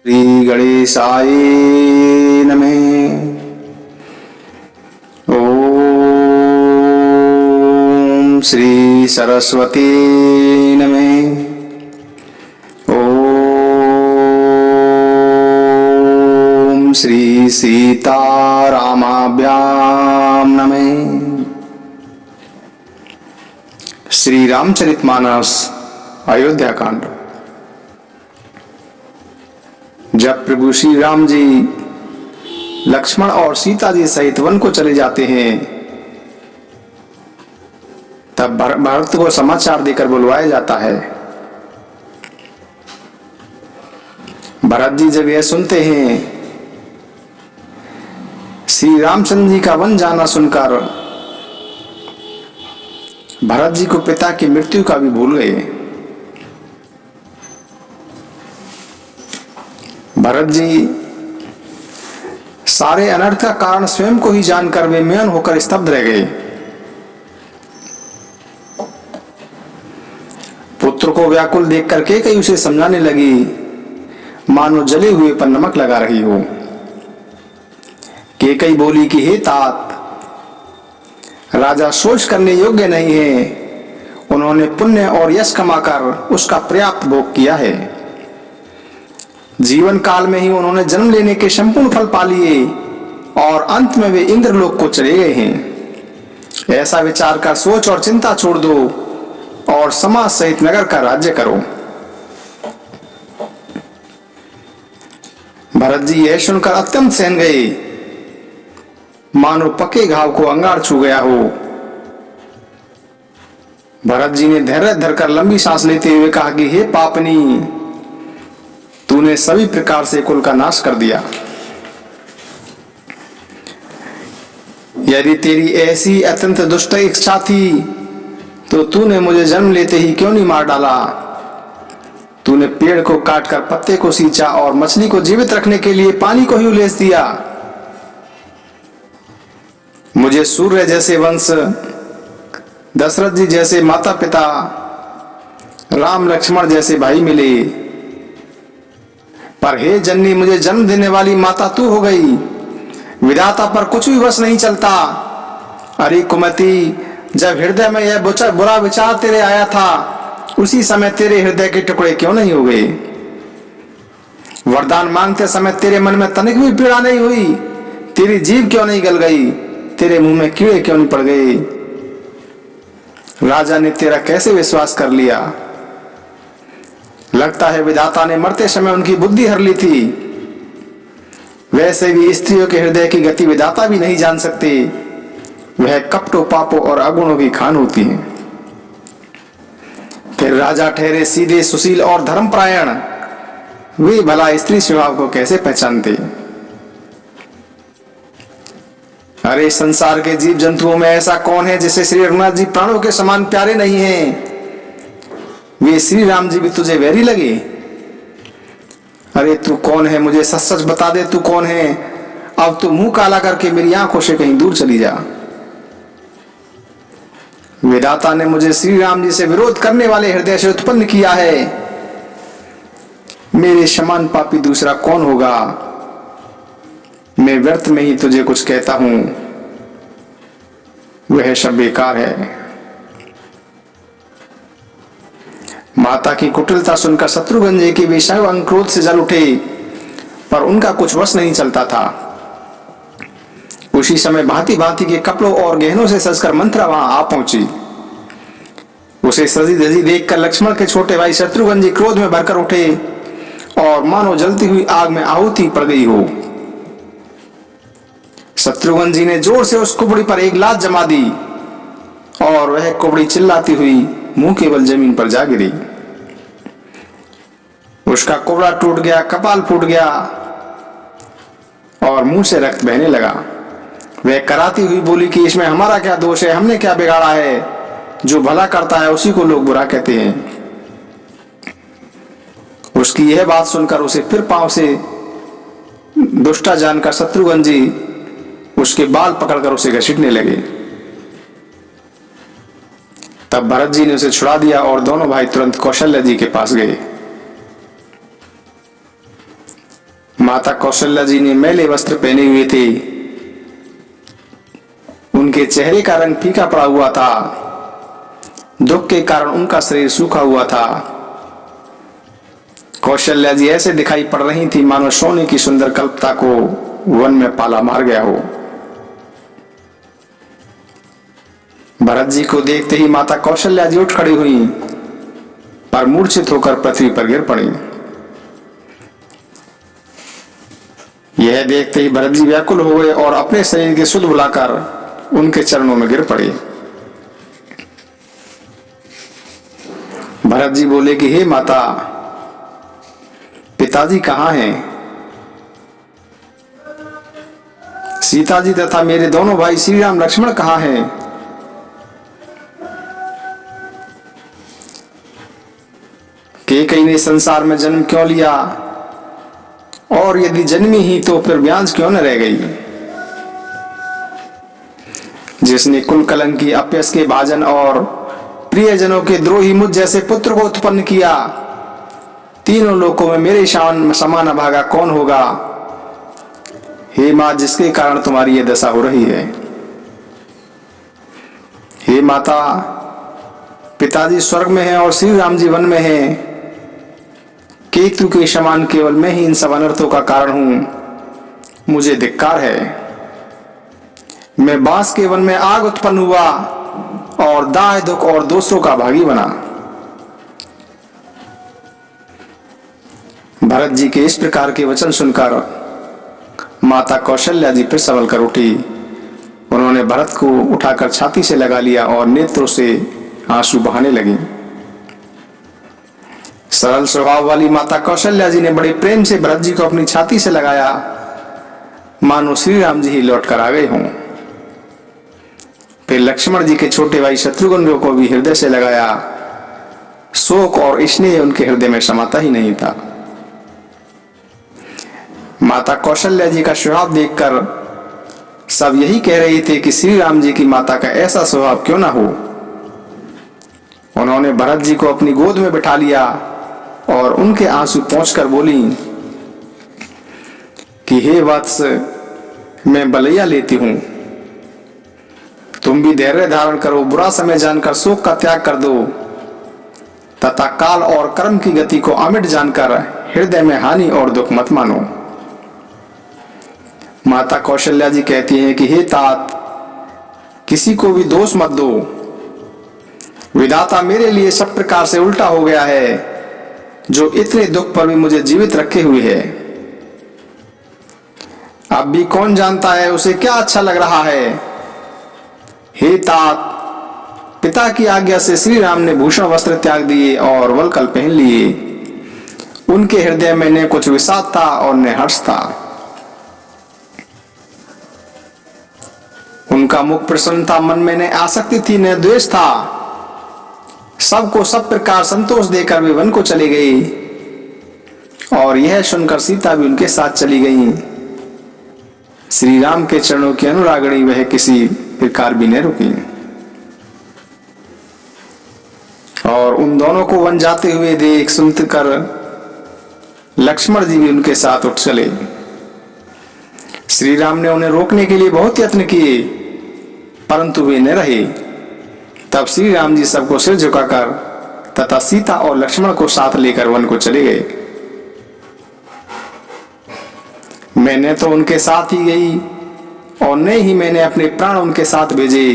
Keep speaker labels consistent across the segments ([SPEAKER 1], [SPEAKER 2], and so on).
[SPEAKER 1] श्री गणेशाय नमः। ओम श्री सरस्वती नमः। ओम श्री सीतारामाभ्याम नमः। श्री रामचरितमानस अयोध्या कांड। जब प्रभु श्री राम जी लक्ष्मण और सीता जी सहित वन को चले जाते हैं, तब भरत को समाचार देकर बुलवाया जाता है। भरत जी जब यह सुनते हैं, श्री रामचंद्र जी का वन जाना सुनकर भरत जी को पिता की मृत्यु का भी भूल गए। भरत जी सारे अनर्थ का कारण स्वयं को ही जानकर वे मौन होकर स्तब्ध रह गए। पुत्र को व्याकुल देखकर कैकेयी उसे समझाने लगी, मानो जले हुए पर नमक लगा रही हो। कैकेयी बोली कि हे तात, राजा शोष करने योग्य नहीं है। उन्होंने पुण्य और यश कमाकर उसका पर्याप्त भोग किया है। जीवन काल में ही उन्होंने जन्म लेने के संपूर्ण फल पा लिए और अंत में वे इंद्रलोक को चले गए हैं। ऐसा विचार कर सोच और चिंता छोड़ दो और समाज सहित नगर का राज्य करो। भरत जी यह सुनकर अत्यंत सहम गए, मानो पके घाव को अंगार छू गया हो। भरत जी ने धैर्य धरकर लंबी सांस लेते हुए कहा कि हे पापनी, तूने सभी प्रकार से कुल का नाश कर दिया। यदि तेरी ऐसी अत्यंत दुष्ट इच्छा थी तो तूने मुझे जन्म लेते ही क्यों नहीं मार डाला। तूने पेड़ को काटकर पत्ते को सींचा और मछली को जीवित रखने के लिए पानी को ही उलेस दिया। मुझे सूर्य जैसे वंश, दशरथ जी जैसे माता पिता, राम लक्ष्मण जैसे भाई मिले, पर हे जननी, मुझे जन्म देने वाली माता तू हो गई। विधाता पर कुछ भी वश नहीं चलता। अरे कुमति, जब हृदय में यह बुरा विचार तेरे आया था, उसी समय तेरे हृदय के टुकड़े क्यों नहीं हो गए। वरदान मांगते समय तेरे मन में तनिक भी पीड़ा नहीं हुई। तेरी जीभ क्यों नहीं गल गई, तेरे मुंह में कीड़े क्यों नहीं पड़ गए। राजा ने तेरा कैसे विश्वास कर लिया। लगता है विधाता ने मरते समय उनकी बुद्धि हर ली थी। वैसे भी स्त्रियों के हृदय की गति विधाता भी नहीं जान सकते। वह कपटों, पापों और अगुणों की खान होती है। फिर राजा ठहरे सीधे, सुशील और धर्मपरायण, वे भला स्त्री स्वभाव को कैसे पहचानते। अरे संसार के जीव जंतुओं में ऐसा कौन है जिसे श्री रघुनाथ जी प्राणों के समान प्यारे नहीं हैं। वे श्री राम जी भी तुझे वैरी लगे। अरे तू कौन है, मुझे सच सच बता दे, तू कौन है। अब तू मुंह काला करके मेरी आंखों से कहीं दूर चली जा। विधाता ने मुझे श्री राम जी से विरोध करने वाले हृदय से उत्पन्न किया है। मेरे समान पापी दूसरा कौन होगा। मैं व्यर्थ में ही तुझे कुछ कहता हूं, वह सब बेकार है। माता की कुटिलता सुनकर शत्रुघ्न जी के भी शैव अंग क्रोध से जल उठे, पर उनका कुछ वश नहीं चलता था। उसी समय भांति भांति के कपड़ों और गहनों से सजकर मंत्रा वहां आ पहुंची। उसे सजी धजी देखकर लक्ष्मण के छोटे भाई शत्रुघ्न जी क्रोध में भरकर उठे और मानो जलती हुई आग में आहुति पड़ गई हो। शत्रुघ्न जी ने जोर से उस कुबड़ी पर एक लात जमा दी और वह कुबड़ी चिल्लाती हुई मुंह के बल जमीन पर जा गिरी। उसका कुबड़ा टूट गया, कपाल फूट गया और मुंह से रक्त बहने लगा। वह कराती हुई बोली कि इसमें हमारा क्या दोष है, हमने क्या बिगाड़ा है। जो भला करता है उसी को लोग बुरा कहते हैं। उसकी यह बात सुनकर उसे फिर पांव से दुष्टा जानकर शत्रुघ्न जी उसके बाल पकड़कर उसे घसीटने लगे। तब भरत जी ने उसे छुड़ा दिया और दोनों भाई तुरंत कौशल्य जी के पास गए। माता कौशल्या जी ने मैले वस्त्र पहने हुए थे, उनके चेहरे का रंग फीका पड़ा हुआ था, दुख के कारण उनका शरीर सूखा हुआ था। कौशल्या जी ऐसे दिखाई पड़ रही थी मानो सोने की सुंदर कल्पता को वन में पाला मार गया हो। भरत जी को देखते ही माता कौशल्या जी उठ खड़ी हुई, पर मूर्छित होकर पृथ्वी पर गिर पड़ी। यह देखते ही भरत जी व्याकुल हो गए और अपने शरीर के सुध बुलाकर उनके चरणों में गिर पड़े। भरत जी बोले कि हे माता, पिताजी कहाँ हैं? सीता जी तथा मेरे दोनों भाई श्री राम लक्ष्मण कहाँ हैं? कैकेयी ने संसार में जन्म क्यों लिया, और यदि जन्मी ही तो फिर ब्याज क्यों न रह गई? जिसने कुल कलंकी, अपयस के भाजन और प्रियजनों के द्रोही मुझ जैसे पुत्र को उत्पन्न किया, तीनों लोकों में मेरे समान अभागा कौन होगा? हे मां, जिसके कारण तुम्हारी यह दशा हो रही है। हे माता, पिताजी स्वर्ग में हैं और श्री राम जी वन में हैं। केतु के समान केवल मैं ही इन सब अनर्थों का कारण हूं। मुझे धिक्कार है। मैं बांस के वन में आग उत्पन्न हुआ और दाह दुख और दूसरों का भागी बना। भरत जी के इस प्रकार के वचन सुनकर माता कौशल्या जी फिर संभल कर उठी। उन्होंने भरत को उठाकर छाती से लगा लिया और नेत्रों से आंसू बहाने लगी। सरल स्वभाव वाली माता कौशल्या जी ने बड़े प्रेम से भरत जी को अपनी छाती से लगाया, मानो श्री राम जी ही लौट कर आ गए हों। फिर लक्ष्मण जी के छोटे भाई शत्रुघ्न को भी हृदय से लगाया। शोक और स्नेह उनके हृदय में समाता ही नहीं था। माता कौशल्या जी का स्वभाव देखकर सब यही कह रहे थे कि श्री राम जी की माता का ऐसा स्वभाव क्यों ना हो। उन्होंने भरत जी को अपनी गोद में बिठा लिया और उनके आंसू पोंछकर बोली कि हे वत्स, मैं बलैया लेती हूं, तुम भी धैर्य धारण करो, बुरा समय जानकर शोक का त्याग कर दो तथा काल और कर्म की गति को अमिट जानकर हृदय में हानि और दुख मत मानो। माता कौशल्या जी कहती हैं कि हे तात, किसी को भी दोष मत दो। विधाता मेरे लिए सब प्रकार से उल्टा हो गया है, जो इतने दुख पर भी मुझे जीवित रखे हुए है। अब भी कौन जानता है उसे क्या अच्छा लग रहा है। हे तात, पिता की आज्ञा से श्री राम ने भूषण वस्त्र त्याग दिए और वलकल पहन लिए। उनके हृदय में न कुछ विषाद था और न हर्ष था। उनका मुख प्रसन्न था, मन में न आसक्ति थी न द्वेष था। सबको सब प्रकार संतोष देकर वे वन को चले गए और यह सुनकर सीता भी उनके साथ चली गई। श्री राम के चरणों की अनुरागणी वह किसी प्रकार भी न रुकी और उन दोनों को वन जाते हुए देख सुनकर लक्ष्मण जी भी उनके साथ उठ चले। श्री राम ने उन्हें रोकने के लिए बहुत यत्न किए, परंतु वे न रहे। तब श्री राम जी सबको सिर झुकाकर तथा सीता और लक्ष्मण को साथ लेकर वन को चले गए। मैंने तो उनके साथ ही गई और न ही मैंने अपने प्राण उनके साथ भेजे।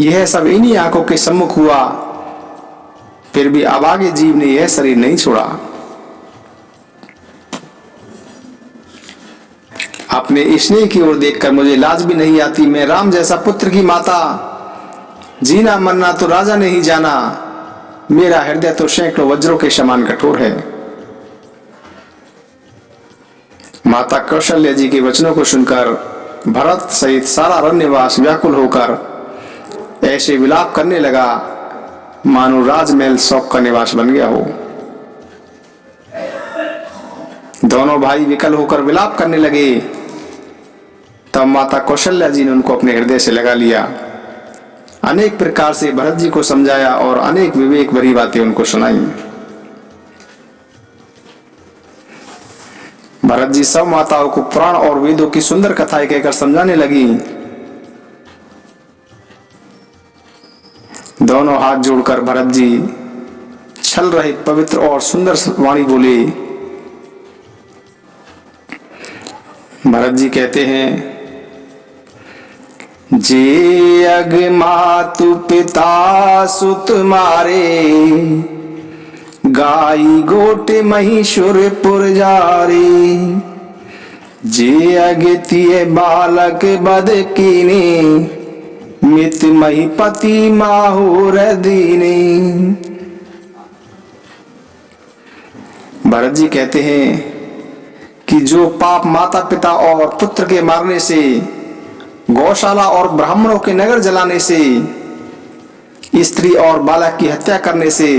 [SPEAKER 1] यह सब इन्हीं आंखों के सम्मुख हुआ, फिर भी अभागे जीव ने यह शरीर नहीं छोड़ा। अपने स्नेह की ओर देखकर मुझे लाज भी नहीं आती। मैं राम जैसा पुत्र की माता, जीना मरना तो राजा ने ही जाना। मेरा हृदय तो सैकड़ों वज्रों के समान कठोर है। माता कौशल्या जी के वचनों को सुनकर भरत सहित सारा अरण्यवास व्याकुल होकर ऐसे विलाप करने लगा मानो राजमहल शोक का निवास बन गया हो। दोनों भाई विकल होकर विलाप करने लगे। तब माता कौशल्या जी ने उनको अपने हृदय से लगा लिया, अनेक प्रकार से भरत जी को समझाया और अनेक विवेक भरी बातें उनको सुनाई। भरत जी सब माताओं को पुराण और वेदों की सुंदर कथाएं कहकर समझाने लगी। दोनों हाथ जोड़कर भरत जी छल रहित पवित्र और सुंदर वाणी बोले। भरत जी कहते हैं, जे अग मातु पिता सुत मारे, गाई गोट महिषुर पुरजारी, जे अगतिय बालक बद कीने, मित महिपति माहुर दीने। भरत जी कहते हैं कि जो पाप माता पिता और पुत्र के मारने से, गौशाला और ब्राह्मणों के नगर जलाने से, स्त्री और बालक की हत्या करने से,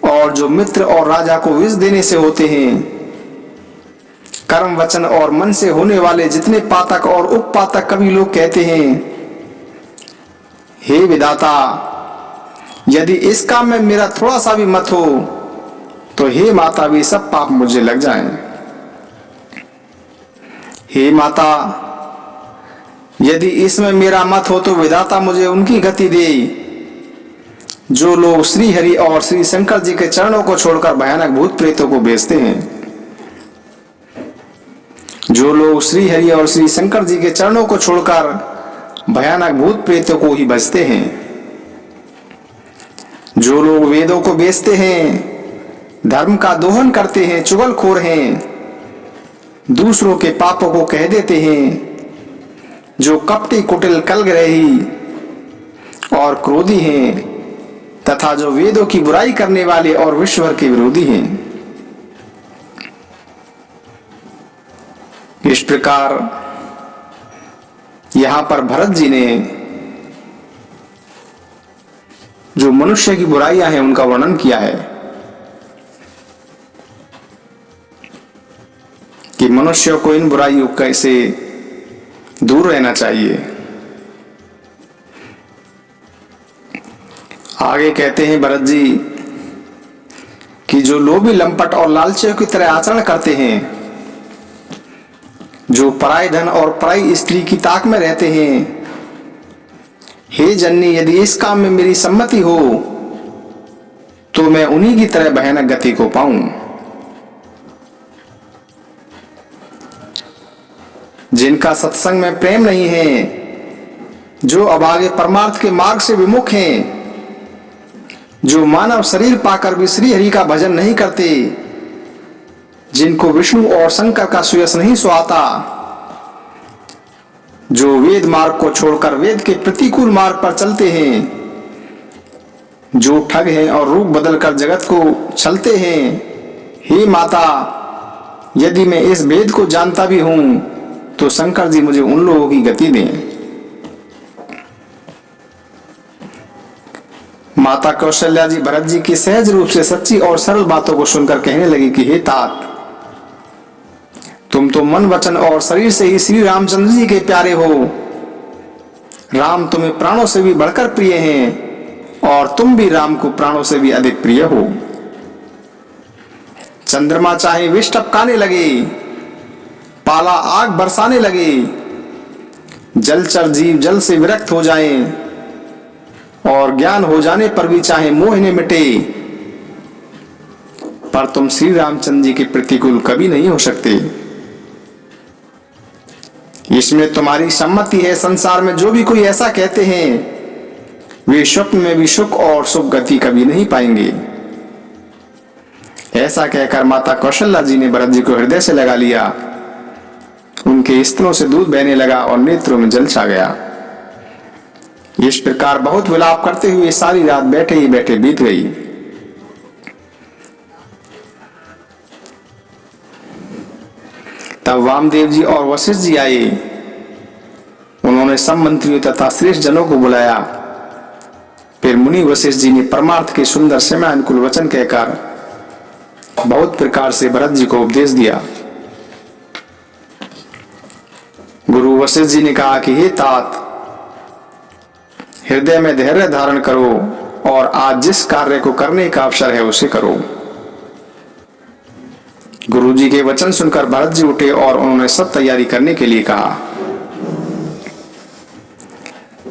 [SPEAKER 1] और जो मित्र और राजा को विष देने से होते हैं, कर्म वचन और मन से होने वाले जितने पातक और उपपातक कवि लोग कहते हैं, हे विधाता, यदि इस काम में मेरा थोड़ा सा भी मत हो तो हे माता वे सब पाप मुझे लग जाएं। हे माता, यदि इसमें मेरा मत हो तो विधाता मुझे उनकी गति दे जो लोग श्री हरि और श्री शंकर जी के चरणों को छोड़कर भयानक भूत प्रेतों को बेचते हैं। जो लोग श्री हरि और श्री शंकर जी के चरणों को छोड़कर भयानक भूत प्रेतों को ही भजते हैं। जो लोग वेदों को बेचते हैं, धर्म का दोहन करते हैं, चुगलखोर हैं, दूसरों के पापों को कह देते हैं, जो कपटी कुटिल कलग्रही और क्रोधी हैं, तथा जो वेदों की बुराई करने वाले और विश्व के विरोधी हैं। इस प्रकार यहां पर भरत जी ने जो मनुष्य की बुराइयां हैं उनका वर्णन किया है कि मनुष्य को इन बुराइयों कैसे दूर रहना चाहिए। आगे कहते हैं भरत जी कि जो लोभी लंपट और लालचियों की तरह आचरण करते हैं, जो पराय धन और पराई स्त्री की ताक में रहते हैं, हे जननी, यदि इस काम में मेरी सम्मति हो तो मैं उन्हीं की तरह भयानक गति को पाऊं। जिनका सत्संग में प्रेम नहीं है, जो अभागे परमार्थ के मार्ग से विमुख हैं, जो मानव शरीर पाकर भी श्री हरि का भजन नहीं करते, जिनको विष्णु और शंकर का सुयश नहीं सुहाता, जो वेद मार्ग को छोड़कर वेद के प्रतिकूल मार्ग पर चलते हैं, जो ठग हैं और रूप बदलकर जगत को छलते हैं, हे माता, यदि मैं इस वेद को जानता भी हूं तो शंकर जी मुझे उन लोगों की गति दें। माता कौशल्या जी भरत जी की सहज रूप से सच्ची और सरल बातों को सुनकर कहने लगी कि हे तात, तुम तो मन वचन और शरीर से ही श्री रामचंद्र जी के प्यारे हो। राम तुम्हें प्राणों से भी बढ़कर प्रिय हैं और तुम भी राम को प्राणों से भी अधिक प्रिय हो। चंद्रमा चाहे विष टपकाने लगे, पाला आग बरसाने लगे, जलचर जीव जल से विरक्त हो जाएं और ज्ञान हो जाने पर भी चाहे मोह न मिटे, पर तुम श्री रामचंद्र जी के प्रतिकूल कभी नहीं हो सकते। इसमें तुम्हारी सम्मति है। संसार में जो भी कोई ऐसा कहते हैं वे स्वप्न में भी सुख और सुख गति कभी नहीं पाएंगे। ऐसा कहकर माता कौशल्या जी ने भरत जी को हृदय से लगा लिया। उनके स्तनों से दूध बहने लगा और नेत्रों में जल छा गया। इस प्रकार बहुत विलाप करते हुए सारी रात बैठे ही बैठे बीत गई। तब वामदेव जी और वशिष्ठ जी आए। उन्होंने सब मंत्रियों तथा श्रेष्ठ जनों को बुलाया। फिर मुनि वशिष्ठ जी ने परमार्थ के सुंदर समय अनुकूल वचन कहकर बहुत प्रकार से भरत जी को उपदेश दिया। गुरु वशिष्ठ जी ने कहा कि हे तात, हृदय में धैर्य धारण करो और आज जिस कार्य को करने का अवसर है उसे करो। गुरुजी के वचन सुनकर भरत जी उठे और उन्होंने सब तैयारी करने के लिए कहा।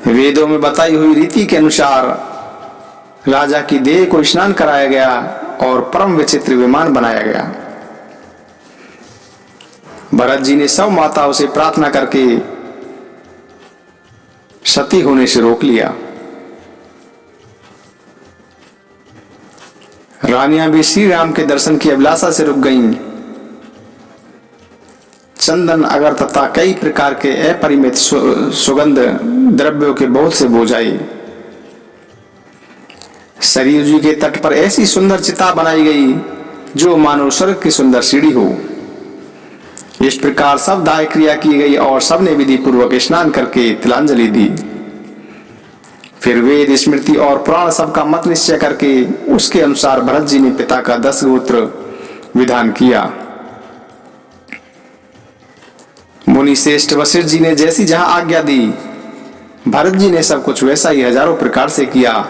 [SPEAKER 1] वेदों में बताई हुई रीति के अनुसार राजा की देह को स्नान कराया गया और परम विचित्र विमान बनाया गया। भरत जी ने सब माताओं से प्रार्थना करके सती होने से रोक लिया। रानियां भी श्री राम के दर्शन की अभिलाषा से रुक गईं। चंदन, अगर तथा कई प्रकार के अपरिमित सुगंध द्रव्यों के बहुत से बोझ आए। सरयू जी के तट पर ऐसी सुंदर चिता बनाई गई जो मानो स्वर्ग की सुंदर सीढ़ी हो। इस प्रकार सब दाय क्रिया की गई और सबने विधि पूर्वक स्नान करके तिलांजलि दी। फिर वेद, स्मृति और पुराण सबका मत निश्चय करके उसके अनुसार भरत जी ने पिता का 10 गोत्र विधान किया। मुनि श्रेष्ठ वशिष्ठ जी ने जैसी जहां आज्ञा दी, भरत जी ने सब कुछ वैसा ही हजारों प्रकार से किया।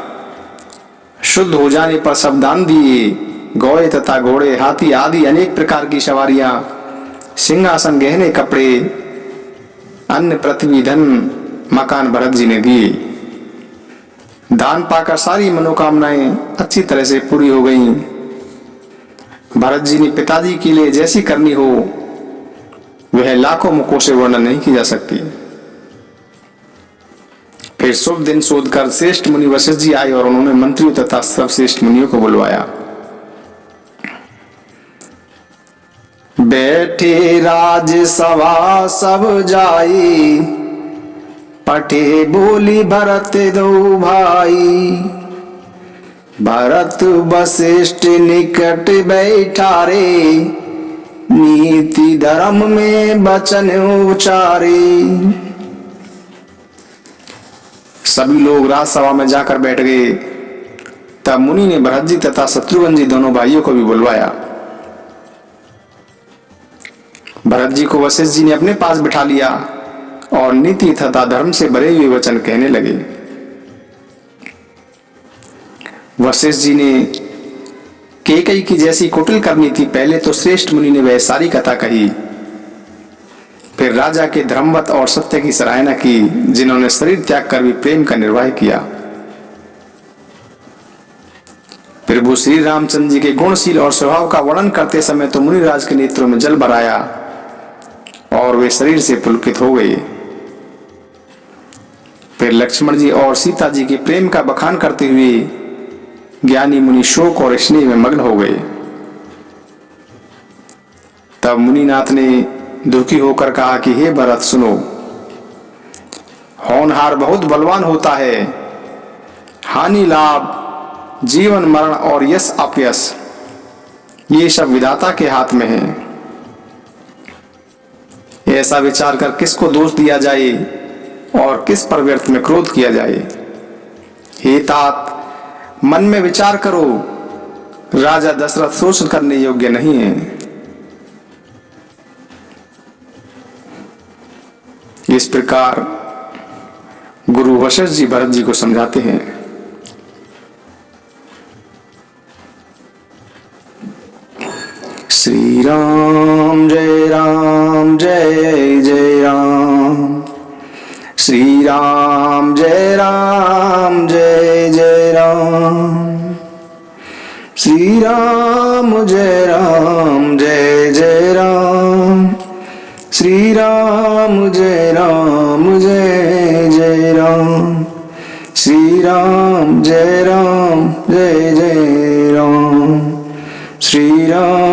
[SPEAKER 1] शुद्ध हो जाने पर सब दान दिए। गौए तथा घोड़े, हाथी आदि अनेक प्रकार की सवारियां, सिंहासन, गहने, कपड़े, अन्न, पृथ्वी, धन, मकान भरत जी ने दिए। दान पाकर सारी मनोकामनाएं अच्छी तरह से पूरी हो गईं। भरत जी ने पिताजी के लिए जैसी करनी हो वह लाखों मुखों से वर्णन नहीं की जा सकती। फिर शुभ दिन शोध कर श्रेष्ठ मुनि वशिष्ठ जी आए और उन्होंने मंत्रियों तथा सर्वश्रेष्ठ मुनियों को बुलवाया। बैठे राजसभा सब जाई, पठे बोली भरत दो भाई। भरत वशिष्ठ निकट बैठारे, नीति धर्म में वचन उचारे। सभी लोग राजसभा में जाकर बैठ गए। तब मुनि ने भरत जी तथा शत्रुघ्न जी दोनों भाइयों को भी बुलवाया। भरत जी को वशिष्ठ जी ने अपने पास बिठा लिया और नीति तथा धर्म से भरे हुए वचन कहने लगे। वशिष्ठ जी ने केकई की जैसी कुटिल करनी थी, पहले तो श्रेष्ठ मुनि ने वह सारी कथा कही। फिर राजा के धर्मवत और सत्य की सराहना की, जिन्होंने शरीर त्याग कर भी प्रेम का निर्वाह किया। प्रभु श्री रामचंद्र जी के गुणशील और स्वभाव का वर्णन करते समय तो मुनिराज के नेत्रों में जल भर आया और वे शरीर से पुलकित हो गए। फिर लक्ष्मण जी और सीता जी के प्रेम का बखान करते हुए ज्ञानी मुनि शोक और स्नेह में मग्न हो गए। तब मुनिनाथ ने दुखी होकर कहा कि हे भरत सुनो, होनहार बहुत बलवान होता है। हानि लाभ, जीवन मरण और यश अपयश ये सब विधाता के हाथ में है। ऐसा विचार कर किसको दोष दिया जाए और किस पर व्यर्थ में क्रोध किया जाए। हे तात, मन में विचार करो, राजा दशरथ शोषण करने योग्य नहीं है। इस प्रकार गुरु वशिष्ठ जी भरत जी को समझाते हैं। श्री राम जय राम जय जय राम। श्री राम जय राम जय जय राम। श्री राम जय राम जय जय राम। श्री राम जय राम जय जय राम। श्री राम जय राम जय जय राम। श्री राम